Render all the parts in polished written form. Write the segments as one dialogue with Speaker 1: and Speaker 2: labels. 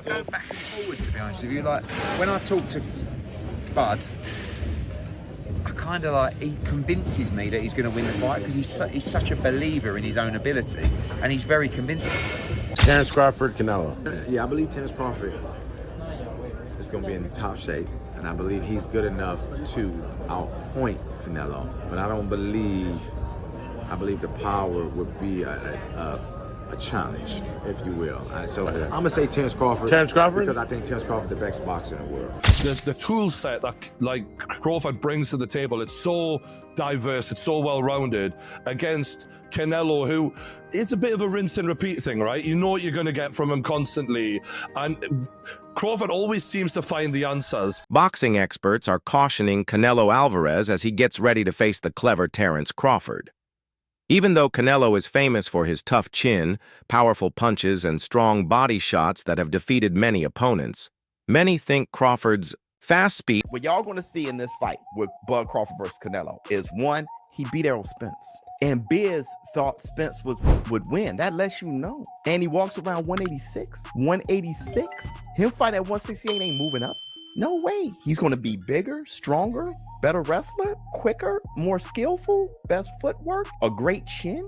Speaker 1: go back and forwards, to be honest with you. Like, when I talk to Bud, I kind of like, he convinces me that he's going to win the fight because he's such a believer in his own ability, and he's very convincing.
Speaker 2: Terence Crawford, Canelo.
Speaker 3: Yeah, I believe Terence Crawford is going to be in top shape, and I believe he's good enough to outpoint Canelo. But I believe the power would be a challenge, if you will. So I'm going to say Terence Crawford.
Speaker 2: Terence Crawford?
Speaker 3: Because I think Terence Crawford is the best boxer in the world.
Speaker 4: The tool set that like Crawford brings to the table, it's so diverse, it's so well-rounded against Canelo, who it's a bit of a rinse and repeat thing, right? You know what you're going to get from him constantly, and Crawford always seems to find the answers.
Speaker 5: Boxing experts are cautioning Canelo Alvarez as he gets ready to face the clever Terence Crawford. Even though Canelo is famous for his tough chin, powerful punches, and strong body shots that have defeated many opponents, many think Crawford's fast speed...
Speaker 6: What y'all going to see in this fight with Bud Crawford versus Canelo is, one, he beat Errol Spence. And Biz thought Spence would win. That lets you know. And he walks around 186. 186? Him fight at 168 ain't moving up. No way. He's going to be bigger, stronger, better wrestler, quicker, more skillful, best footwork, a great chin.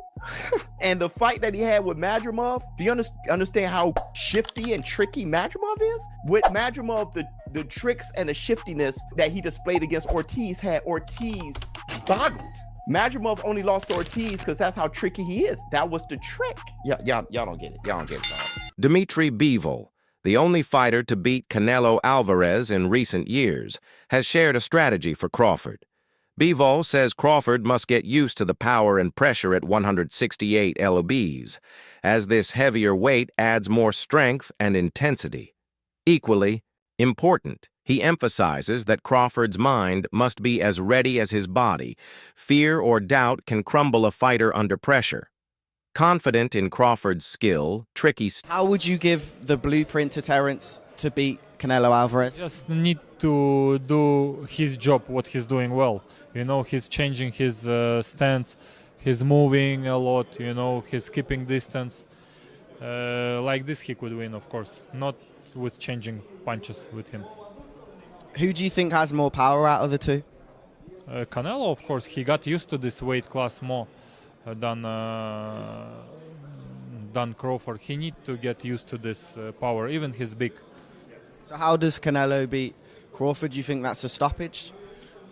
Speaker 6: And the fight that he had with Madrimov, do you understand how shifty and tricky Madrimov is? With Madrimov, the tricks and the shiftiness that he displayed against Ortiz had Ortiz boggled. Madrimov only lost to Ortiz because that's how tricky he is. That was the trick. Y'all don't get it. Y'all don't get it.
Speaker 5: Dimitri Bivol, the only fighter to beat Canelo Alvarez in recent years, has shared a strategy for Crawford. Bivol says Crawford must get used to the power and pressure at 168 lbs, as this heavier weight adds more strength and intensity. Equally important, he emphasizes that Crawford's mind must be as ready as his body. Fear or doubt can crumble a fighter under pressure. Confident in Crawford's skill, tricky...
Speaker 7: How would you give the blueprint to Terence to beat Canelo Alvarez?
Speaker 8: Just need to do his job, what he's doing well. You know, he's changing his stance, he's moving a lot, you know, he's keeping distance. Like this he could win, of course, not with changing punches with him.
Speaker 7: Who do you think has more power out of the two?
Speaker 8: Canelo, of course, he got used to this weight class more than Crawford. He needs to get used to this power, even he's big.
Speaker 7: So how does Canelo beat Crawford? Do you think that's a stoppage?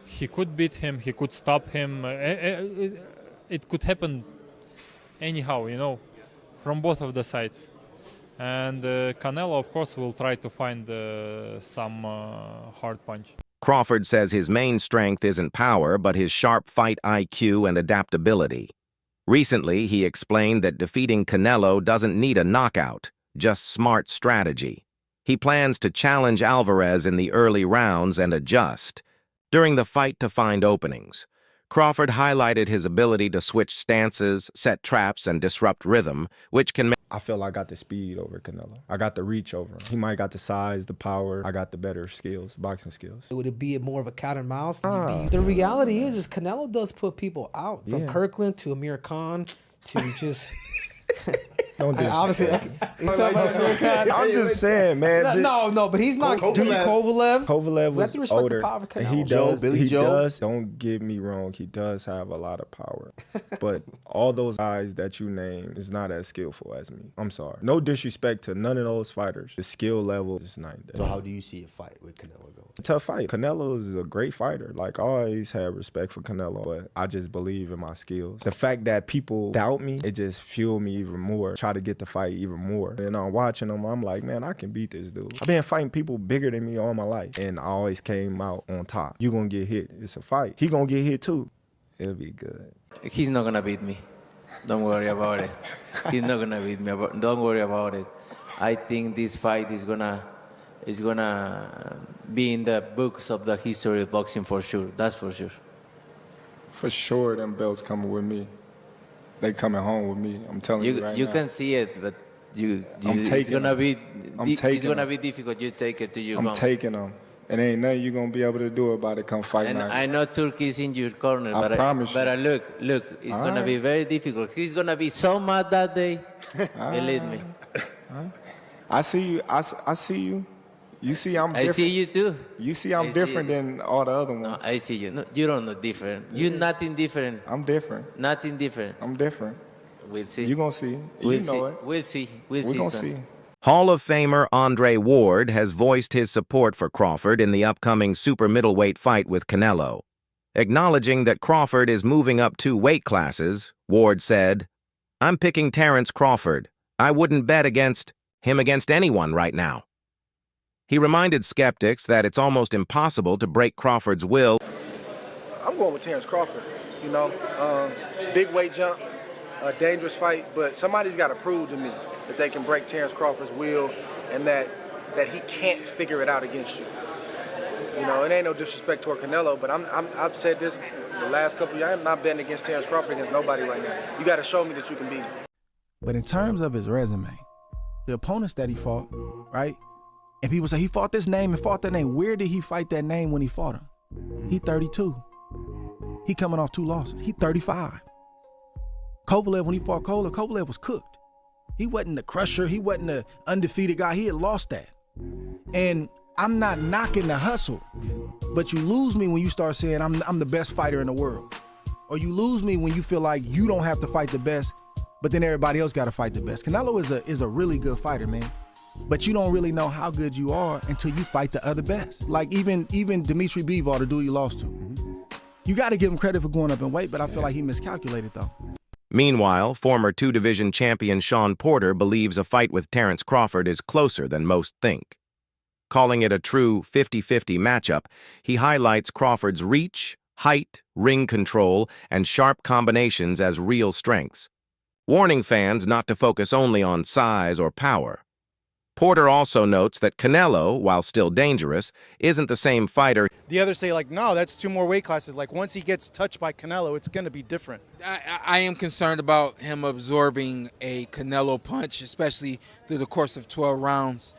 Speaker 8: He could beat him, he could stop him. It could happen anyhow, you know, from both of the sides. And Canelo, of course, will try to find some hard punch.
Speaker 5: Crawford says his main strength isn't power, but his sharp fight IQ and adaptability. Recently, he explained that defeating Canelo doesn't need a knockout, just smart strategy. He plans to challenge Alvarez in the early rounds and adjust. During the fight to find openings, Crawford highlighted his ability to switch stances, set traps, and disrupt rhythm, which can make...
Speaker 9: I feel I got the speed over Canelo. I got the reach over him. He might got the size, the power. I got the better skills, boxing skills.
Speaker 10: Would it be more of a cat and mouse? The reality is Canelo does put people out. From Kirkland to Amir Khan to just...
Speaker 9: Don't do
Speaker 10: obviously,
Speaker 9: I'm just saying, man.
Speaker 10: No, but he's not. Kovalev.
Speaker 9: Kovalev was older.
Speaker 10: And
Speaker 9: he does. Don't get me wrong. He does have a lot of power, but all those guys that you name is not as skillful as me. I'm sorry. No disrespect to none of those fighters. The skill level is night and day.
Speaker 11: So how do you see a fight with Canelo go?
Speaker 9: A tough fight. Canelo is a great fighter. Like, I always had respect for Canelo, but I just believe in my skills. The fact that people doubt me, it just fueled me even more. Try to get the fight even more. And I'm watching them, I'm like, man, I can beat this dude. I've been fighting people bigger than me all my life, and I always came out on top. You gonna get hit. It's a fight. He gonna get hit too. It'll be good.
Speaker 12: He's not gonna beat me. Don't worry about it. He's not gonna beat me. Don't worry about it. I think this fight is gonna be in the books of the history of boxing for sure. That's for sure.
Speaker 9: For sure, them belts coming with me. They coming home with me. I'm telling you right now.
Speaker 12: You can see it, but it's gonna be difficult. You take it to your home.
Speaker 9: I'm taking them. It ain't nothing you gonna be able to do about it come fight night.
Speaker 12: I know Turkey is in your corner,
Speaker 9: I promise you.
Speaker 12: But look, it's gonna be very difficult. He's gonna be so mad that day. Believe me.
Speaker 9: I see you. I see you. You see I'm different.
Speaker 12: I see you too.
Speaker 9: You see I'm different than all the other ones.
Speaker 12: No, I see you. No, you don't know different. You're nothing different.
Speaker 9: I'm different.
Speaker 12: Nothing different.
Speaker 9: I'm different.
Speaker 12: We'll see.
Speaker 9: You're going to see.
Speaker 12: We'll
Speaker 9: you know
Speaker 12: see.
Speaker 9: it.
Speaker 12: We'll see. We'll see.
Speaker 9: We're going to see.
Speaker 5: Hall of Famer Andre Ward has voiced his support for Crawford in the upcoming super middleweight fight with Canelo. Acknowledging that Crawford is moving up 2 weight classes, Ward said, "I'm picking Terence Crawford. I wouldn't bet against him against anyone right now." He reminded skeptics that it's almost impossible to break Crawford's will.
Speaker 13: I'm going with Terence Crawford. You know, big weight jump, a dangerous fight, but somebody's got to prove to me that they can break Terence Crawford's will and that he can't figure it out against you. You know, it ain't no disrespect toward Canelo, but I've said this the last couple of years. I'm not betting against Terence Crawford against nobody right now. You got to show me that you can beat him.
Speaker 14: But in terms of his resume, the opponents that he fought, right? And people say he fought this name and fought that name. Where did he fight that name when he fought him? He 32. He coming off 2 losses. He 35. Kovalev, when he fought Kovalev was cooked. He wasn't the crusher. He wasn't the undefeated guy. He had lost that. And I'm not knocking the hustle, but you lose me when you start saying I'm the best fighter in the world. Or you lose me when you feel like you don't have to fight the best, but then everybody else got to fight the best. Canelo is a really good fighter, man. But you don't really know how good you are until you fight the other best. Like even Dimitri Bivol, the dude you lost to. You got to give him credit for going up in weight, but I feel like he miscalculated though.
Speaker 5: Meanwhile, former 2-division champion Sean Porter believes a fight with Terence Crawford is closer than most think. Calling it a true 50-50 matchup, he highlights Crawford's reach, height, ring control, and sharp combinations as real strengths, warning fans not to focus only on size or power. Porter also notes that Canelo, while still dangerous, isn't the same fighter.
Speaker 15: The others say, like, no, that's 2 more weight classes. Like, once he gets touched by Canelo, it's going to be different.
Speaker 16: I am concerned about him absorbing a Canelo punch, especially through the course of 12 rounds.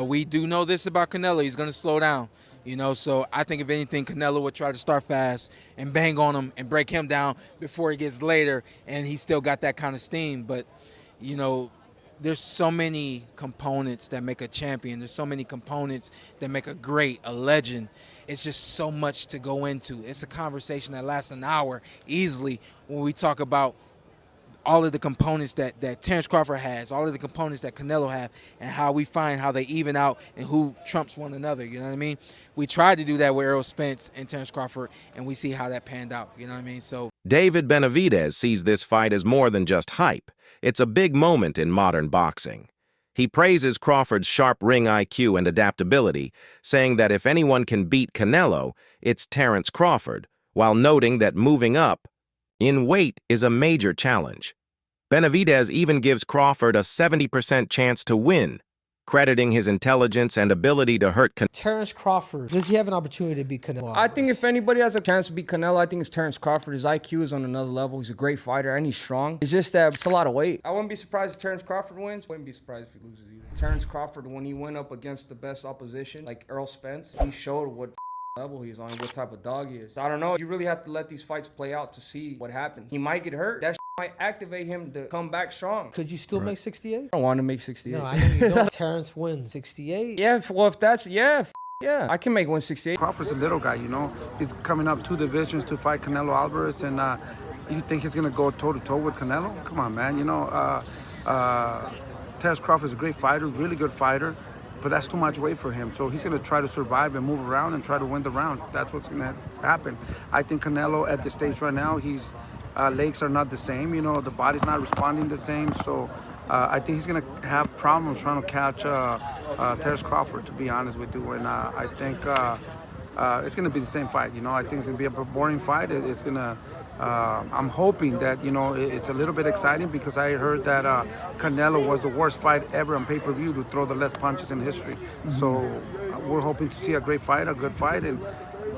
Speaker 16: We do know this about Canelo. He's going to slow down, you know. So I think, if anything, Canelo would try to start fast and bang on him and break him down before he gets later, and he still got that kind of steam. But, you know, there's so many components that make a champion. There's so many components that make a great, a legend. It's just so much to go into. It's a conversation that lasts an hour easily when we talk about all of the components that Terence Crawford has, all of the components that Canelo have, and how we find how they even out and who trumps one another, you know what I mean? We tried to do that with Errol Spence and Terence Crawford, and we see how that panned out, you know what I mean? So
Speaker 5: David Benavidez sees this fight as more than just hype. It's a big moment in modern boxing. He praises Crawford's sharp ring IQ and adaptability, saying that if anyone can beat Canelo, it's Terence Crawford, while noting that moving up in weight is a major challenge. Benavidez even gives Crawford a 70% chance to win, crediting his intelligence and ability to hurt
Speaker 10: Terence Crawford, does he have an opportunity to beat Canelo?
Speaker 17: I think if anybody has a chance to beat Canelo, I think it's Terence Crawford. His IQ is on another level. He's a great fighter, and he's strong. It's just that it's a lot of weight. I wouldn't be surprised if Terence Crawford wins. Wouldn't be surprised if he loses either. Terence Crawford, when he went up against the best opposition, like Errol Spence, he showed what level he's on, what type of dog he is. So I don't know. You really have to let these fights play out to see what happens. He might get hurt. That might activate him to come back strong.
Speaker 10: Could you still make 68?
Speaker 17: I don't want to make 68.
Speaker 10: No, I know you don't. Terence wins 68.
Speaker 17: Yeah, well, if that's, yeah, I can make 168.
Speaker 18: Crawford's a little guy, you know. He's coming up 2 divisions to fight Canelo Alvarez, and you think he's going to go toe-to-toe with Canelo? Come on, man. You know, Terence Crawford's a great fighter, really good fighter, but that's too much weight for him. So he's going to try to survive and move around and try to win the round. That's what's going to happen. I think Canelo, at this stage right now, his legs are not the same. You know, the body's not responding the same. So I think he's going to have problems trying to catch Terence Crawford, to be honest with you. And I think it's going to be the same fight. You know, I think it's going to be a boring fight. It's going to... I'm hoping that, you know, it's a little bit exciting because I heard that Canelo was the worst fight ever on pay-per-view to throw the less punches in history. So we're hoping to see a great fight, a good fight,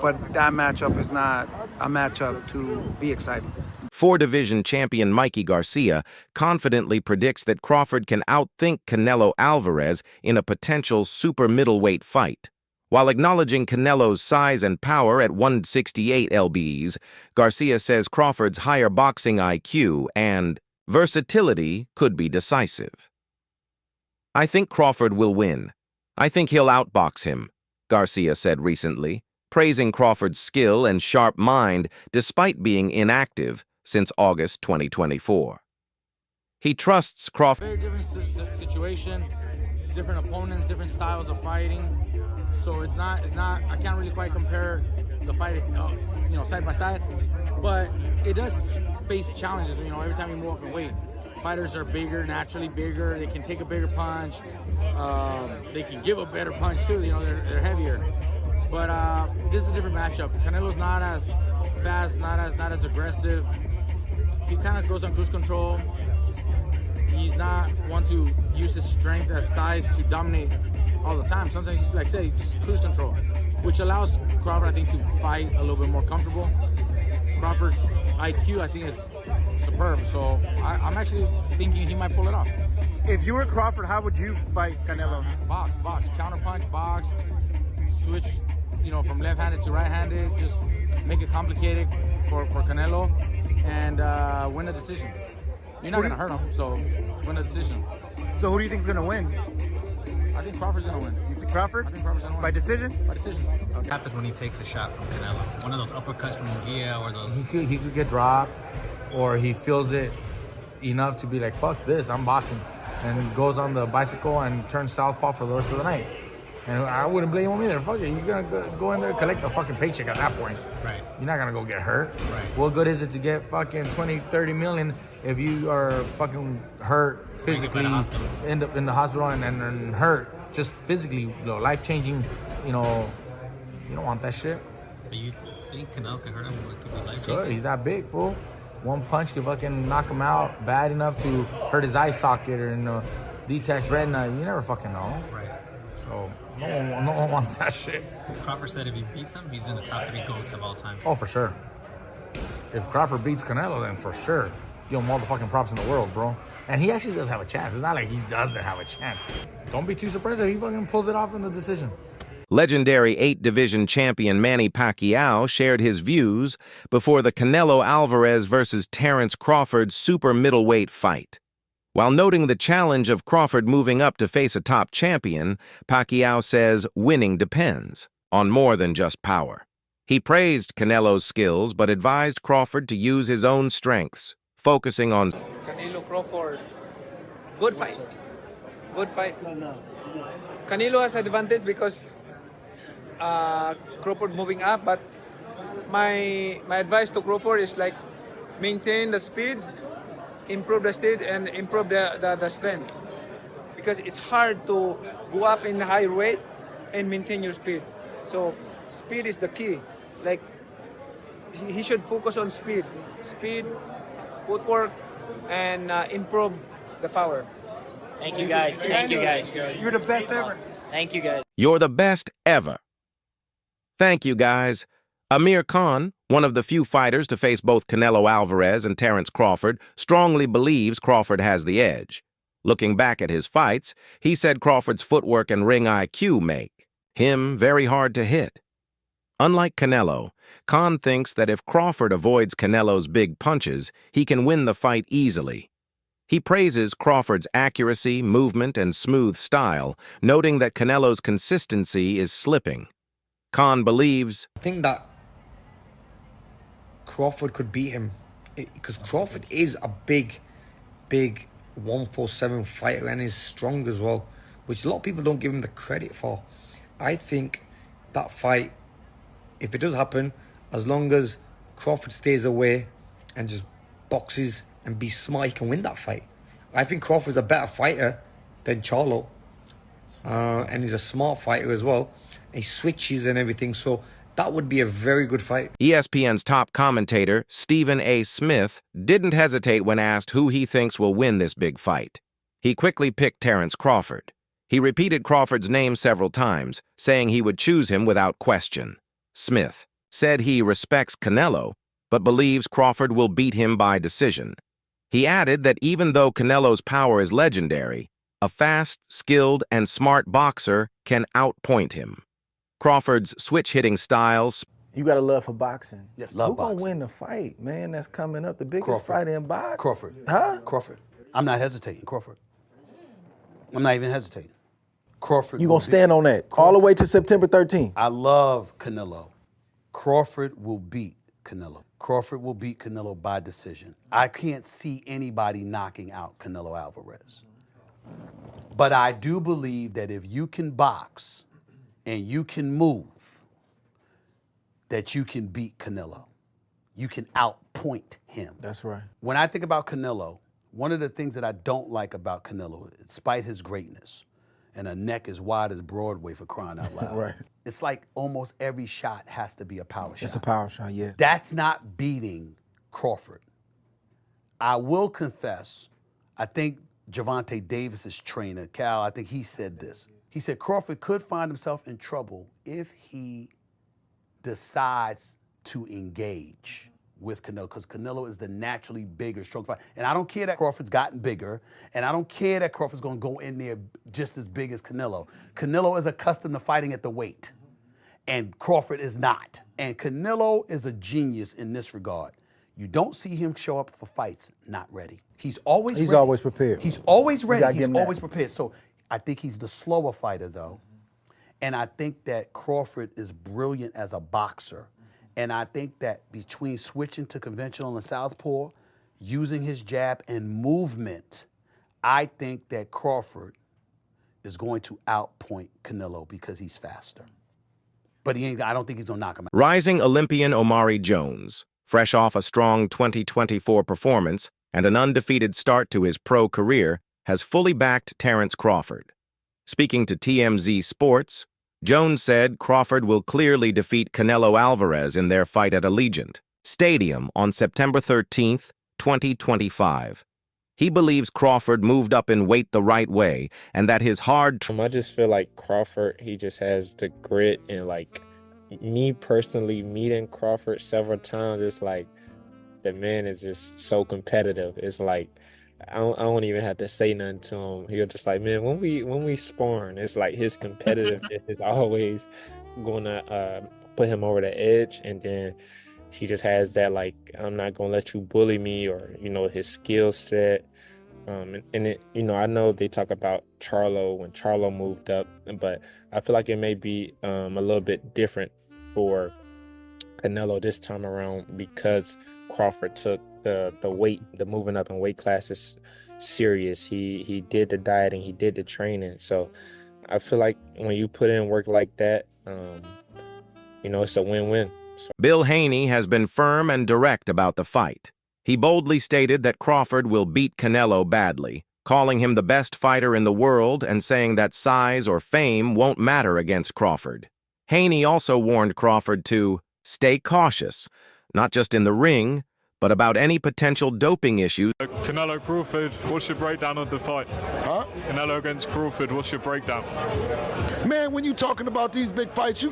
Speaker 18: but that matchup is not a matchup to be exciting.
Speaker 5: 4-division champion Mikey Garcia confidently predicts that Crawford can outthink Canelo Alvarez in a potential super middleweight fight. While acknowledging Canelo's size and power at 168 lbs, Garcia says Crawford's higher boxing IQ and versatility could be decisive. I think Crawford will win. I think he'll outbox him, Garcia said recently, praising Crawford's skill and sharp mind despite being inactive since August 2024. He trusts Crawford.
Speaker 19: Very different situation, different opponents, different styles of fighting. So it's not, I can't really quite compare the fight, side by side, but it does face challenges, every time you move up in weight. Fighters are bigger, naturally bigger, they can take a bigger punch, they can give a better punch too, they're heavier. But this is a different matchup. Canelo's not as fast, not as aggressive. He kind of goes on cruise control. He's not one to use his strength as size to dominate all the time. Sometimes, like I say, just cruise control, which allows Crawford, I think, to fight a little bit more comfortable. Crawford's IQ, I think, is superb. So I'm actually thinking he might pull it off.
Speaker 18: If you were Crawford, how would you fight Canelo?
Speaker 19: Box, counterpunch, box, switch, from left-handed to right-handed, just make it complicated for Canelo and win a decision. You're not gonna hurt him, so win a decision.
Speaker 18: So who do you think is gonna win?
Speaker 19: I think Crawford's gonna win.
Speaker 18: You think Crawford?
Speaker 19: I think Crawford's gonna win.
Speaker 18: By decision?
Speaker 19: By decision.
Speaker 20: What happens when he takes a shot from Canelo? One of those uppercuts from Munguia or those...
Speaker 21: He could get dropped, or he feels it enough to be like, fuck this, I'm boxing. And goes on the bicycle and turns southpaw for the rest of the night. And I wouldn't blame him either. Fuck it, you're gonna go in there and collect a fucking paycheck at that point.
Speaker 20: Right.
Speaker 21: You're not gonna go get hurt.
Speaker 20: Right.
Speaker 21: What good is it to get fucking 20, 30 million if you are fucking hurt physically, end up in the hospital and hurt just physically, life-changing, you don't want that shit.
Speaker 20: But you think Canelo could hurt him? It could be life-changing?
Speaker 21: Sure, he's that big, fool. One punch could fucking knock him out bad enough to hurt his eye socket or detached retina. You never fucking know.
Speaker 20: Right.
Speaker 21: So no one wants that shit.
Speaker 20: Crawford said if he beats him, he's in the top 3 GOATs of all time.
Speaker 21: Oh, for sure. If Crawford beats Canelo, then for sure. Give him all the fucking props in the world, bro. And he actually does have a chance. It's not like he doesn't have a chance. Don't be too surprised if he fucking pulls it off in the decision.
Speaker 5: Legendary 8-division champion Manny Pacquiao shared his views before the Canelo Alvarez versus Terence Crawford super middleweight fight. While noting the challenge of Crawford moving up to face a top champion, Pacquiao says winning depends on more than just power. He praised Canelo's skills but advised Crawford to use his own strengths, focusing on
Speaker 22: Canelo Crawford. Good fight. Good fight. Canelo has advantage because Crawford moving up, but my advice to Crawford is like maintain the speed, improve the speed, and improve the strength. Because it's hard to go up in high weight and maintain your speed. So speed is the key. Like he should focus on speed, footwork, and improve the power.
Speaker 23: Thank you guys. Thank you guys.
Speaker 18: You're the best ever.
Speaker 23: Thank you guys.
Speaker 5: You're the best ever. Thank you, guys. Amir Khan, one of the few fighters to face both Canelo Alvarez and Terence Crawford, strongly believes Crawford has the edge. Looking back at his fights, he said Crawford's footwork and ring IQ make him very hard to hit. Unlike Canelo, Khan thinks that if Crawford avoids Canelo's big punches, he can win the fight easily. He praises Crawford's accuracy, movement, and smooth style, noting that Canelo's consistency is slipping. Khan believes,
Speaker 24: I think that Crawford could beat him because Crawford is a big 147 fighter and is strong as well, which a lot of people don't give him the credit for. I think that fight, if it does happen, as long as Crawford stays away and just boxes and be smart, he can win that fight. I think Crawford's a better fighter than Charlo, and he's a smart fighter as well. He switches and everything, so that would be a very good fight.
Speaker 5: ESPN's top commentator, Stephen A. Smith, didn't hesitate when asked who he thinks will win this big fight. He quickly picked Terence Crawford. He repeated Crawford's name several times, saying he would choose him without question. Smith said he respects Canelo, but believes Crawford will beat him by decision. He added that even though Canelo's power is legendary, a fast, skilled, and smart boxer can outpoint him. Crawford's switch-hitting styles.
Speaker 14: You got a love for boxing.
Speaker 11: Yes, love
Speaker 14: Who
Speaker 11: boxing.
Speaker 14: gonna win the fight, man? That's coming up, the biggest
Speaker 11: Crawford.
Speaker 14: fight in boxing.
Speaker 11: Crawford.
Speaker 14: Huh?
Speaker 11: Crawford. I'm not hesitating. Crawford.
Speaker 1: I'm not even hesitating. Crawford.
Speaker 14: You gonna stand on that all the way to September 13th?
Speaker 1: I love Canelo. Crawford will beat Canelo. Crawford will beat Canelo by decision. I can't see anybody knocking out Canelo Alvarez. But I do believe that if you can box and you can move, that you can beat Canelo. You can outpoint him.
Speaker 14: That's right.
Speaker 1: When I think about Canelo, one of the things that I don't like about Canelo, despite his greatness, and a neck as wide as Broadway for crying out loud.
Speaker 14: Right.
Speaker 1: It's like almost every shot has to be a power shot.
Speaker 14: It's a power shot, yeah.
Speaker 1: That's not beating Crawford. I will confess, I think Gervonta Davis's trainer, Cal, I think he said this. He said Crawford could find himself in trouble if he decides to engage with Canelo, because Canelo is the naturally bigger, strong fighter. And I don't care that Crawford's gotten bigger, and I don't care that Crawford's gonna go in there just as big as Canelo. Canelo is accustomed to fighting at the weight, and Crawford is not. And Canelo is a genius in this regard. You don't see him show up for fights not ready. He's always ready.
Speaker 14: always prepared.
Speaker 1: He's always ready. He's
Speaker 14: him
Speaker 1: always
Speaker 14: that.
Speaker 1: prepared. So I think he's the slower fighter, though. And I think that Crawford is brilliant as a boxer. And I think that between switching to conventional and southpaw, using his jab and movement, I think that Crawford is going to outpoint Canelo because he's faster. But I don't think he's gonna knock him out.
Speaker 5: Rising Olympian Omari Jones, fresh off a strong 2024 performance and an undefeated start to his pro career, has fully backed Terence Crawford. Speaking to TMZ Sports, Jones said Crawford will clearly defeat Canelo Alvarez in their fight at Allegiant Stadium on September 13th, 2025. He believes Crawford moved up in weight the right way and that his hard...
Speaker 2: I just feel like Crawford, he just has the grit, and like me personally meeting Crawford several times, it's like the man is just so competitive. It's like I don't even have to say nothing to him. He'll just like, man, when we sparring, it's like his competitiveness is always gonna put him over the edge, and then he just has that like, I'm not gonna let you bully me, or his skill set. And it, I know they talk about Charlo when Charlo moved up, but I feel like it may be a little bit different for Canelo this time around because Crawford took the weight, the moving up in weight classes serious. He did the dieting, he did the training. So I feel like when you put in work like that, it's a win-win. So.
Speaker 5: Bill Haney has been firm and direct about the fight. He boldly stated that Crawford will beat Canelo badly, calling him the best fighter in the world and saying that size or fame won't matter against Crawford. Haney also warned Crawford to stay cautious, not just in the ring, but about any potential doping issues.
Speaker 3: Canelo Crawford, what's your breakdown of the fight?
Speaker 4: Huh?
Speaker 3: Canelo against Crawford, what's your breakdown?
Speaker 4: Man, when you talking about these big fights, you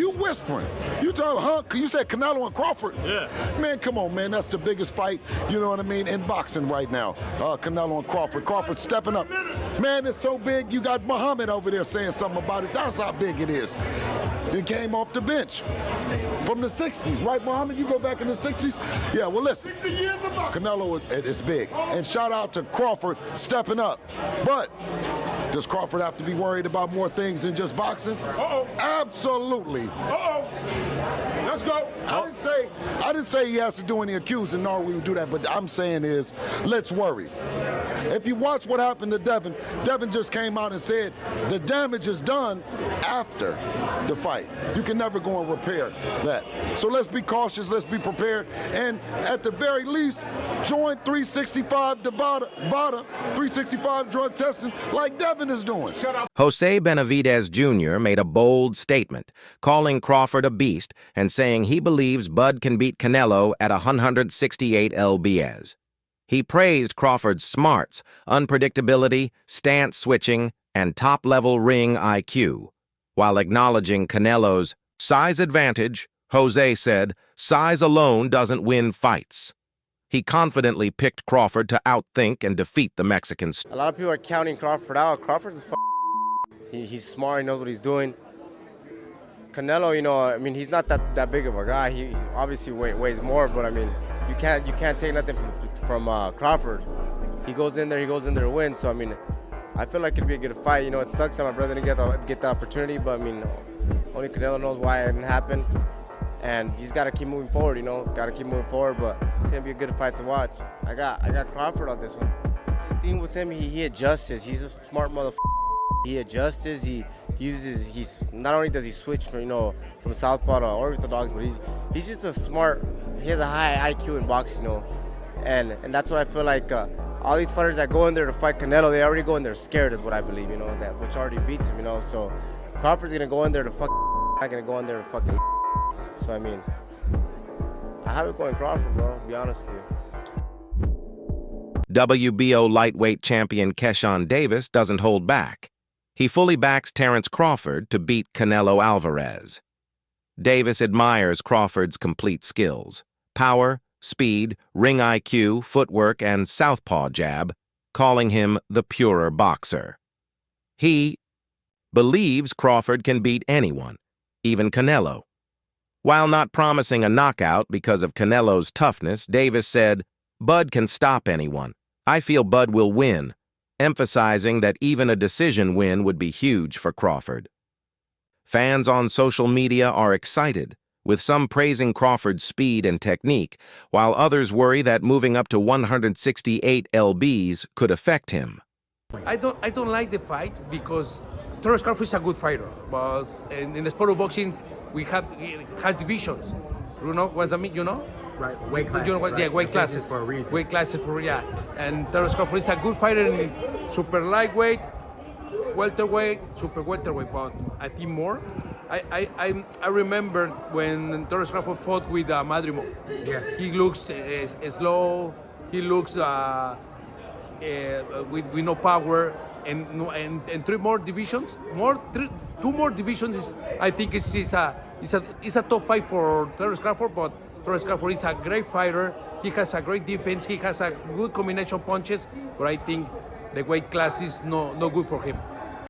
Speaker 4: whispering. You talking, huh? You said Canelo and Crawford?
Speaker 3: Yeah.
Speaker 4: Man, come on, man, that's the biggest fight, you know what I mean, in boxing right now. Canelo and Crawford. Crawford stepping up. Man, it's so big, you got Muhammad over there saying something about it. That's how big it is. He came off the bench from the 60s, right, Muhammad? You go back in the 60s? Yeah, well, listen, Canelo is big. And shout out to Crawford stepping up. But does Crawford have to be worried about more things than just boxing? Uh-oh. Absolutely. Uh-oh. Let's go. I didn't say he has to do any accusing, nor we would do that, but I'm saying is, let's worry. If you watch what happened to Devin, Devin just came out and said the damage is done after the fight. You can never go and repair that. So let's be cautious, let's be prepared, and at the very least, join 365 Nevada, 365 drug testing like Devin is doing.
Speaker 5: Jose Benavidez Jr. made a bold statement, calling Crawford a beast and saying he believes Bud can beat Canelo at 168 lbs. He praised Crawford's smarts, unpredictability, stance switching, and top-level ring IQ. While acknowledging Canelo's size advantage, Jose said, size alone doesn't win fights. He confidently picked Crawford to outthink and defeat the Mexican.
Speaker 7: A lot of people are counting Crawford out. Crawford's he's smart, he knows what he's doing. Canelo, he's not that big of a guy. He obviously weighs more, but you can't take nothing from Crawford. He goes in there to win. So
Speaker 6: I feel like it'd be a good fight. You know, it sucks that my brother didn't get the opportunity, but I mean, only Canelo knows why it didn't happen. And you just gotta keep moving forward. You know, gotta keep moving forward. But it's gonna be a good fight to watch. I got Crawford on this one. The thing with him, he adjusts. He's a smart motherfucker. He adjusts. He's not only does he switch from southpaw to orthodox, but he's just a smart. He has a high IQ in boxing, you know, and that's what I feel like. All these fighters that go in there to fight Canelo, they already go in there scared, is what I believe, you know, that which already beats him, you know. So Crawford's gonna go in there to fuck, not gonna go in there to fucking. So I mean, I have it going Crawford, bro. To be honest with you.
Speaker 5: WBO lightweight champion Keyshawn Davis doesn't hold back. He fully backs Terence Crawford to beat Canelo Alvarez. Davis admires Crawford's complete skills: power, speed, ring IQ, footwork, and southpaw jab, calling him the purer boxer. He believes Crawford can beat anyone, even Canelo. While not promising a knockout because of Canelo's toughness, Davis said, "Bud can stop anyone. I feel Bud will win," emphasizing that even a decision win would be huge for Crawford. Fans on social media are excited, with some praising Crawford's speed and technique, while others worry that moving up to 168 lbs could affect him.
Speaker 8: I don't like the fight because Terence Crawford is a good fighter, but in the sport of boxing, it has divisions. You know what I mean? You know?
Speaker 9: Right, weight classes.
Speaker 8: You know what?
Speaker 9: Right?
Speaker 8: Yeah, weight classes
Speaker 9: for a reason.
Speaker 8: Weight classes for And Terence Crawford is a good fighter in super lightweight, welterweight, super welterweight, but I think more. I remember when Terence Crawford fought with Madrimov.
Speaker 9: Yes.
Speaker 8: He looks slow. He looks with no power. And three more divisions, two more divisions. I think it's a top fight for Terence Crawford, but Terence Crawford is a great fighter. He has a great defense. He has a good combination punches, but I think the weight class is no good for him.